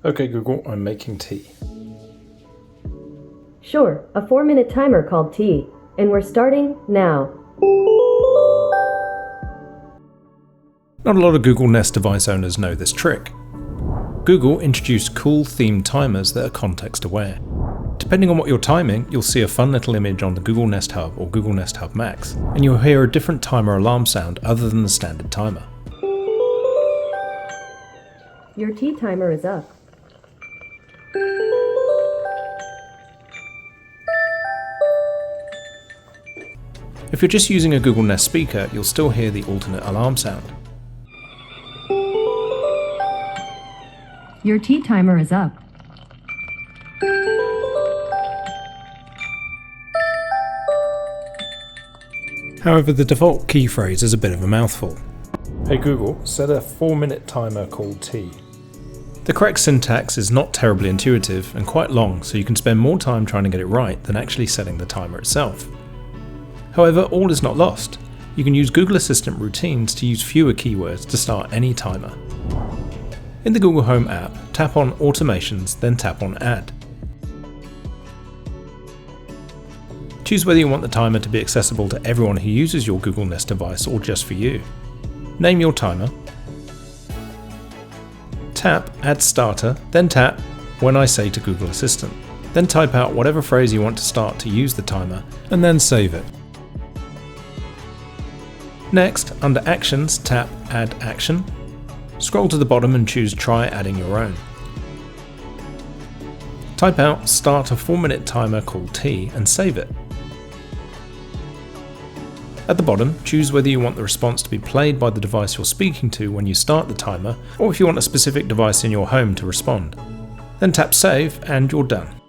Okay Google, I'm making tea. Sure, a 4-minute timer called tea. And we're starting now. Not a lot of Google Nest device owners know this trick. Google introduced cool themed timers that are context aware. Depending on what you're timing, you'll see a fun little image on the Google Nest Hub or Google Nest Hub Max, and you'll hear a different timer alarm sound other than the standard timer. Your tea timer is up. If you're just using a Google Nest speaker, you'll still hear the alternate alarm sound. Your tea timer is up. However, the default key phrase is a bit of a mouthful. Hey Google, set a 4-minute timer called tea. The correct syntax is not terribly intuitive and quite long, so you can spend more time trying to get it right than actually setting the timer itself. However, all is not lost. You can use Google Assistant routines to use fewer keywords to start any timer. In the Google Home app, tap on Automations, then tap on Add. Choose whether you want the timer to be accessible to everyone who uses your Google Nest device or just for you. Name your timer. Tap Add Starter, then tap When I say to Google Assistant. Then type out whatever phrase you want to start to use the timer, and then save it. Next, under Actions, tap Add Action. Scroll to the bottom and choose Try adding your own. Type out Start a 4-minute timer called tea and save it. At the bottom, choose whether you want the response to be played by the device you're speaking to when you start the timer, or if you want a specific device in your home to respond. Then tap Save and you're done.